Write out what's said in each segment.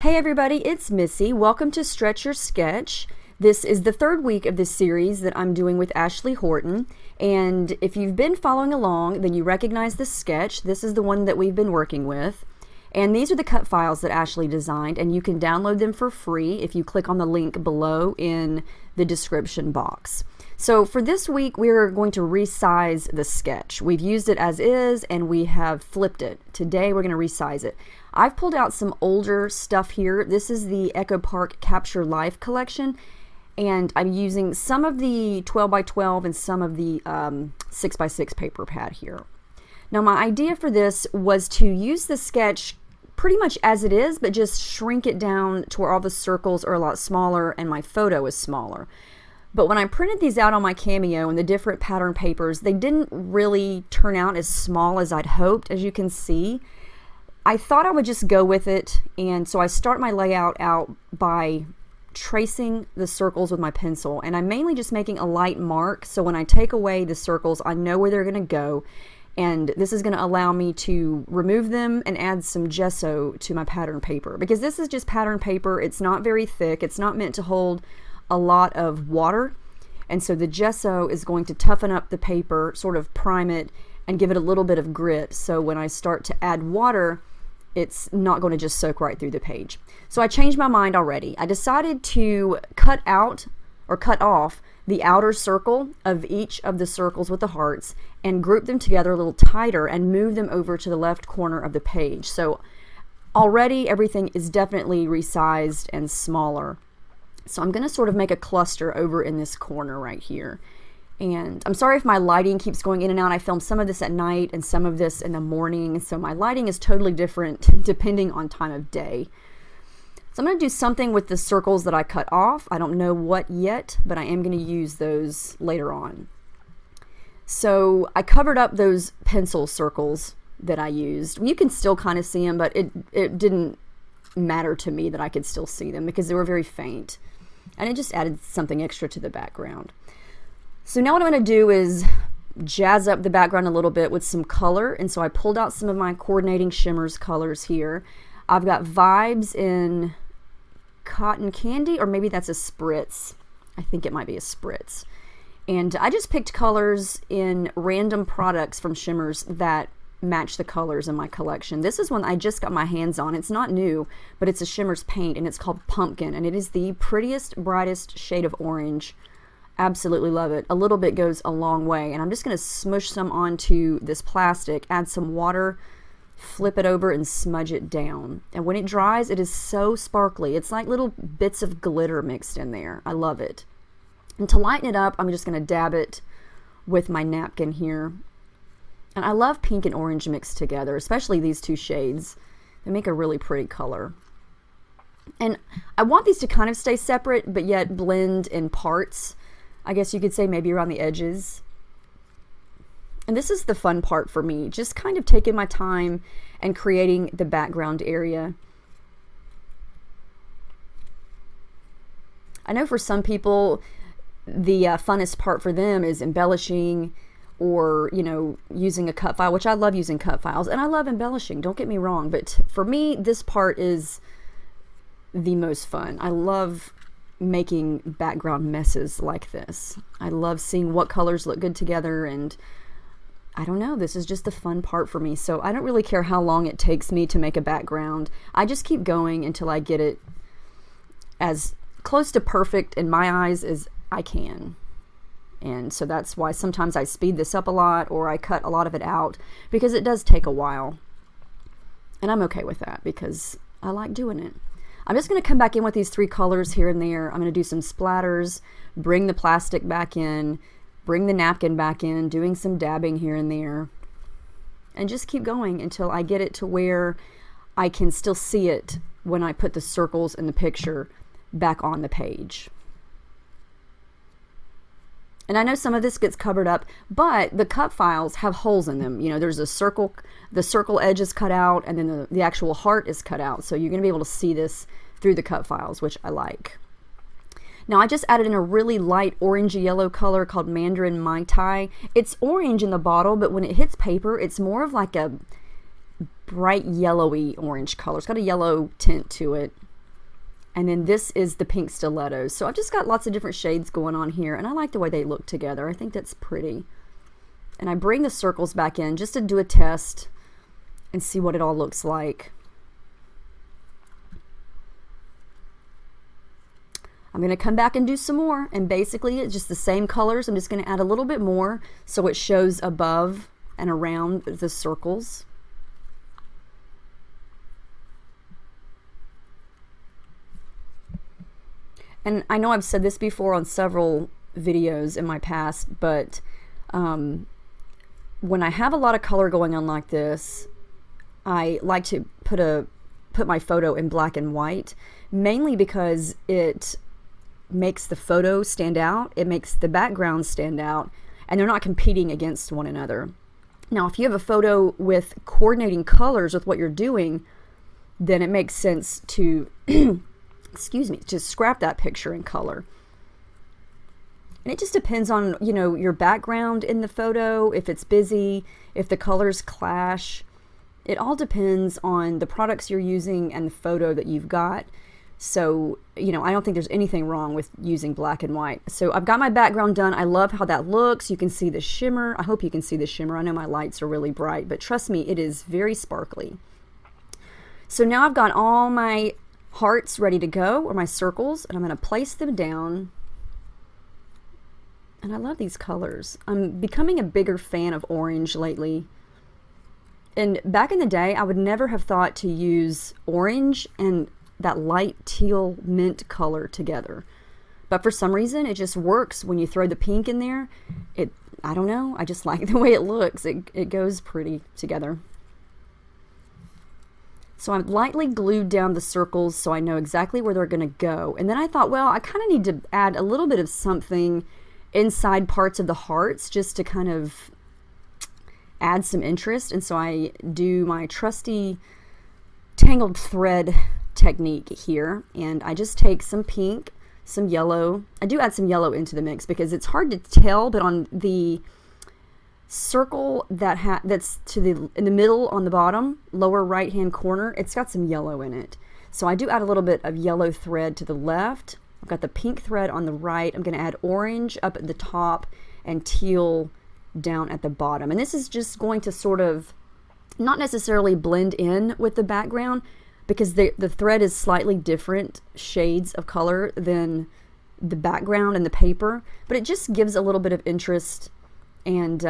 Hey everybody, it's Missy. Welcome to Stretch Your Sketch. This is the third week of this series that I'm doing with Ashley Horton. And if you've been following along, then you recognize this sketch. This is the one that we've been working with. And these are the cut files that Ashley designed, and you can download them for free if you click on the link below in the description box. So for this week, we're going to resize the sketch. We've used it as is, and we have flipped it. Today, we're going to resize it. I've pulled out some older stuff here. This is the Echo Park Capture Life collection, and I'm using some of the 12 by 12 and some of the 6 by 6 paper pad here. Now, my idea for this was to use the sketch pretty much as it is, but just shrink it down to where all the circles are a lot smaller and my photo is smaller. But when I printed these out on my Cameo and the different pattern papers, they didn't really turn out as small as I'd hoped, as you can see. I thought I would just go with it, and so I start my layout out by tracing the circles with my pencil, and I'm mainly just making a light mark, so when I take away the circles, I know where they're going to go, and this is going to allow me to remove them and add some gesso to my pattern paper, because this is just pattern paper. It's not very thick. It's not meant to hold a lot of water, and so the gesso is going to toughen up the paper, sort of prime it, and give it a little bit of grit, so when I start to add water, it's not going to just soak right through the page. So I changed my mind already. I decided to cut out or cut off the outer circle of each of the circles with the hearts and group them together a little tighter and move them over to the left corner of the page. So already everything is definitely resized and smaller. So I'm going to sort of make a cluster over in this corner right here. And I'm sorry if my lighting keeps going in and out. I filmed some of this at night and some of this in the morning, so my lighting is totally different depending on time of day. So I'm going to do something with the circles that I cut off. I don't know what yet, but I am going to use those later on. So I covered up those pencil circles that I used. You can still kind of see them, but it didn't matter to me that I could still see them because they were very faint. And it just added something extra to the background. So now what I'm going to do is jazz up the background a little bit with some color, and so I pulled out some of my coordinating shimmers colors here. I've got Vibes in Cotton Candy, or maybe that's a Spritz. I think it might be a Spritz. And I just picked colors in random products from Shimmers that match the colors in my collection. This is one I just got my hands on. It's not new, but it's a Shimmers paint, and it's called Pumpkin, and it is the prettiest, brightest shade of orange. Absolutely love it. A little bit goes a long way, and I'm just going to smush some onto this plastic, add some water, flip it over, and smudge it down. And when it dries, it is so sparkly. It's like little bits of glitter mixed in there. I love it. And to lighten it up, I'm just going to dab it with my napkin here. And I love pink and orange mixed together, especially these two shades. They make a really pretty color. And I want these to kind of stay separate, but yet blend in parts. I guess you could say maybe around the edges. And this is the fun part for me, just kind of taking my time and creating the background area. I know for some people, the funnest part for them is embellishing or, you know, using a cut file, which I love using cut files, and I love embellishing, don't get me wrong, but for me, this part is the most fun. I love making background messes like this. I love seeing what colors look good together, and I don't know, this is just the fun part for me. So I don't really care how long it takes me to make a background. I just keep going until I get it as close to perfect in my eyes as I can. And so that's why sometimes I speed this up a lot, or I cut a lot of it out, because it does take a while. And I'm okay with that because I like doing it. I'm just going to come back in with these three colors here and there. I'm going to do some splatters, bring the plastic back in, bring the napkin back in, doing some dabbing here and there, and just keep going until I get it to where I can still see it when I put the circles in the picture back on the page. And I know some of this gets covered up, but the cut files have holes in them. You know, there's a circle, the circle edge is cut out, and then the actual heart is cut out. So you're going to be able to see this through the cut files, which I like. Now I just added in a really light orangey yellow color called Mandarin Mai Tai. It's orange in the bottle, but when it hits paper, it's more of like a bright yellowy orange color. It's got a yellow tint to it. And then this is the pink stilettos. So I've just got lots of different shades going on here, and I like the way they look together. I think that's pretty. And I bring the circles back in just to do a test and see what it all looks like. I'm going to come back and do some more, and basically it's just the same colors. I'm just going to add a little bit more so it shows above and around the circles. And I know I've said this before on several videos in my past, but when I have a lot of color going on like this, I like to put my photo in black and white, mainly because it makes the photo stand out, it makes the background stand out, and they're not competing against one another. Now, if you have a photo with coordinating colors with what you're doing, then it makes sense to excuse me, to scrap that picture in color. And it just depends on, you know, your background in the photo, if it's busy, if the colors clash. It all depends on the products you're using and the photo that you've got. So, you know, I don't think there's anything wrong with using black and white. So I've got my background done. I love how that looks. You can see the shimmer. I hope you can see the shimmer. I know my lights are really bright, but trust me, it is very sparkly. So now I've got all my hearts ready to go, or my circles, and I'm going to place them down. And I love these colors. I'm becoming a bigger fan of orange lately. And back in the day, I would never have thought to use orange and that light teal mint color together. But for some reason, it just works when you throw the pink in there. I don't know, I just like the way it looks. It goes pretty together. So I'm lightly glued down the circles so I know exactly where they're going to go. And then I thought, well, I kind of need to add a little bit of something inside parts of the hearts just to kind of add some interest. And so I do my trusty tangled thread technique here. And I just take some pink, some yellow. I do add some yellow into the mix because it's hard to tell, but on the circle that's in the middle on the bottom lower right hand corner, it's got some yellow in it. So I do add a little bit of yellow thread to the left. I've got the pink thread on the right. I'm going to add orange up at the top and teal down at the bottom. And this is just going to sort of not necessarily blend in with the background because the thread is slightly different shades of color than the background and the paper, but it just gives a little bit of interest. And,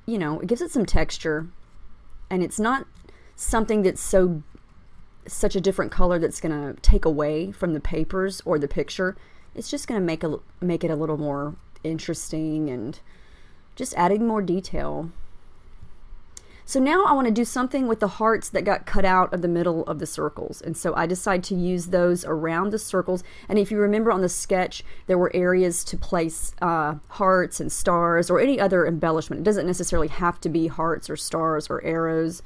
you know, it gives it some texture, and it's not something that's such a different color that's going to take away from the papers or the picture. It's just going to make it a little more interesting and just adding more detail. So now I want to do something with the hearts that got cut out of the middle of the circles. And so I decide to use those around the circles. And if you remember on the sketch, there were areas to place hearts and stars or any other embellishment. It doesn't necessarily have to be hearts or stars or arrows.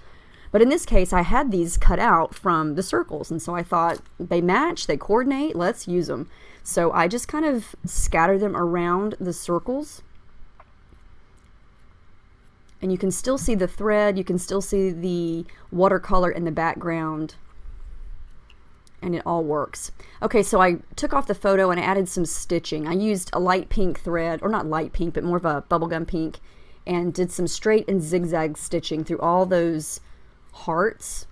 But in this case, I had these cut out from the circles. And so I thought they match, they coordinate, let's use them. So I just kind of scatter them around the circles. And you can still see the thread, you can still see the watercolor in the background, and it all works. Okay, so I took off the photo and I added some stitching. I used a light pink thread, or not light pink, but more of a bubblegum pink, and did some straight and zigzag stitching through all those hearts.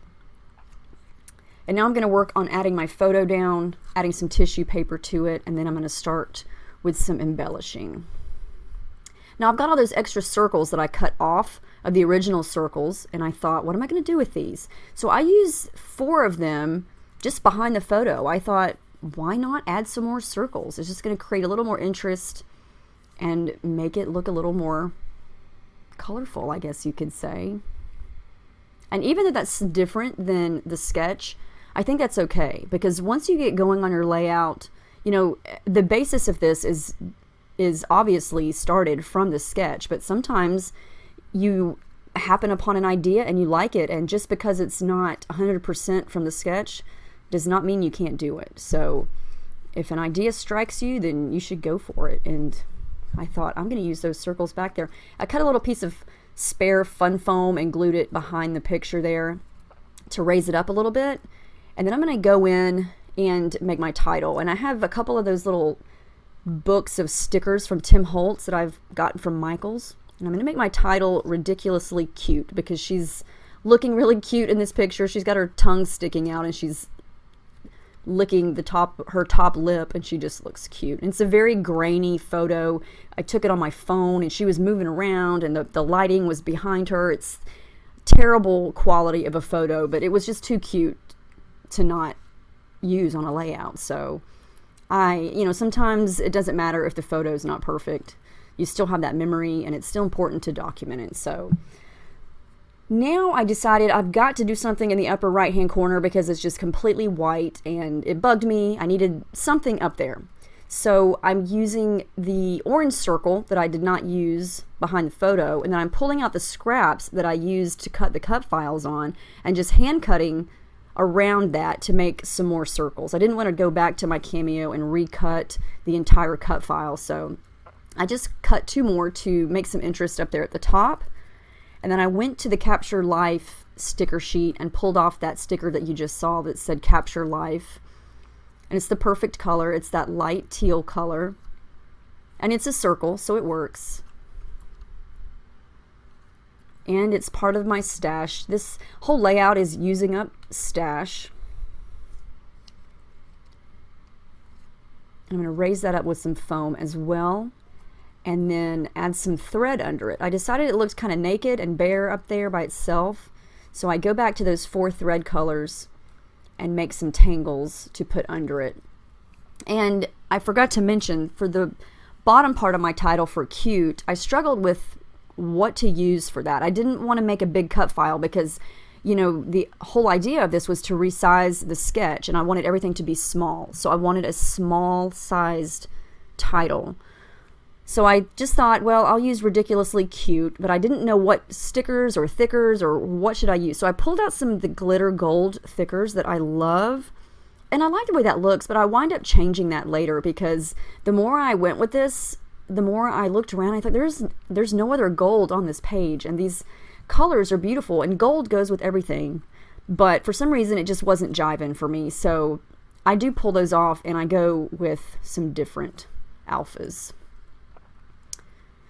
And now I'm going to work on adding my photo down, adding some tissue paper to it, and then I'm going to start with some embellishing. Now I've got all those extra circles that I cut off of the original circles, and I thought, what am I going to do with these? So I use 4 of them just behind the photo. I thought, why not add some more circles? It's just going to create a little more interest and make it look a little more colorful, I guess you could say. And even though that's different than the sketch, I think that's okay, because once you get going on your layout, you know, the basis of this is obviously started from the sketch, but sometimes you happen upon an idea and you like it, and just because it's not 100% from the sketch does not mean you can't do it. So if an idea strikes you, then you should go for it. And I thought, I'm going to use those circles back there. I cut a little piece of spare fun foam and glued it behind the picture there to raise it up a little bit. And then I'm going to go in and make my title. And I have a couple of those little books of stickers from Tim Holtz that I've gotten from Michael's. And I'm going to make my title ridiculously cute because she's looking really cute in this picture. She's got her tongue sticking out and she's licking her top lip, and she just looks cute. And it's a very grainy photo. I took it on my phone and she was moving around and the lighting was behind her. It's terrible quality of a photo, but it was just too cute to not use on a layout. So sometimes it doesn't matter if the photo is not perfect. You still have that memory and it's still important to document it. So now I decided I've got to do something in the upper right hand corner because it's just completely white and it bugged me. I needed something up there. So I'm using the orange circle that I did not use behind the photo, and then I'm pulling out the scraps that I used to cut the cut files on and just hand cutting around that to make some more circles. I didn't want to go back to my Cameo and recut the entire cut file, so I just cut 2 more to make some interest up there at the top. And then I went to the Capture Life sticker sheet and pulled off that sticker that you just saw that said Capture Life. And it's the perfect color. It's that light teal color. And it's a circle, so it works. And it's part of my stash. This whole layout is using up stash. I'm going to raise that up with some foam as well, and then add some thread under it. I decided it looked kind of naked and bare up there by itself, so I go back to those 4 thread colors and make some tangles to put under it. And I forgot to mention, for the bottom part of my title for cute, I struggled with what to use for that. I didn't want to make a big cut file because, the whole idea of this was to resize the sketch, and I wanted everything to be small. So I wanted a small sized title. So I just thought, well, I'll use ridiculously cute, but I didn't know what stickers or thickers or what should I use. So I pulled out some of the glitter gold thickers that I love, and I like the way that looks, but I wind up changing that later because the more I went with this, the more I looked around, I thought there's no other gold on this page, and these colors are beautiful, and gold goes with everything, but for some reason it just wasn't jiving for me. So I do pull those off and I go with some different alphas.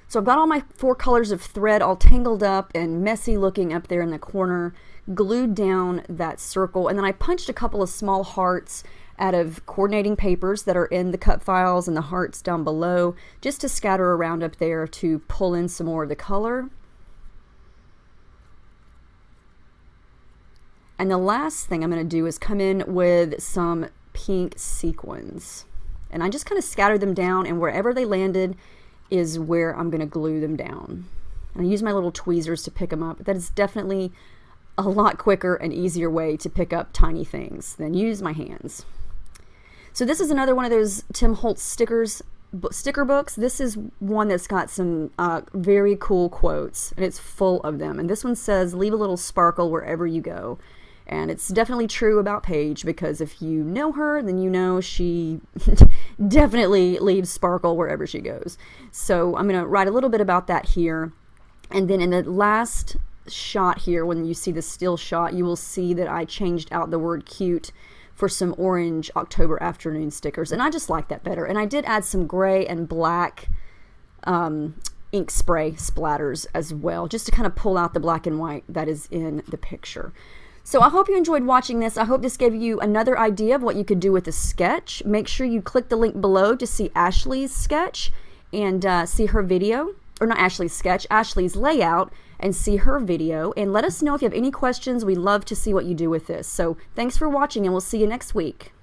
So I've got all my 4 colors of thread all tangled up and messy looking up there in the corner, glued down that circle, and then I punched a couple of small hearts out of coordinating papers that are in the cut files and the hearts down below, just to scatter around up there to pull in some more of the color. And the last thing I'm going to do is come in with some pink sequins. And I just kind of scattered them down, and wherever they landed is where I'm going to glue them down. And I use my little tweezers to pick them up. That is definitely a lot quicker and easier way to pick up tiny things than use my hands. So this is another one of those Tim Holtz sticker books. This is one that's got some very cool quotes, and it's full of them. And this one says, "Leave a little sparkle wherever you go." And it's definitely true about Paige, because if you know her, then you know she definitely leaves sparkle wherever she goes. So I'm going to write a little bit about that here. And then in the last shot here, when you see the still shot, you will see that I changed out the word cute for some orange October afternoon stickers. And I just like that better. And I did add some gray and black ink spray splatters as well, just to kind of pull out the black and white that is in the picture. So I hope you enjoyed watching this. I hope this gave you another idea of what you could do with a sketch. Make sure you click the link below to see Ashley's sketch and see her video, or not Ashley's sketch, Ashley's layout, and see her video. And let us know if you have any questions. We'd love to see what you do with this. So thanks for watching, and we'll see you next week.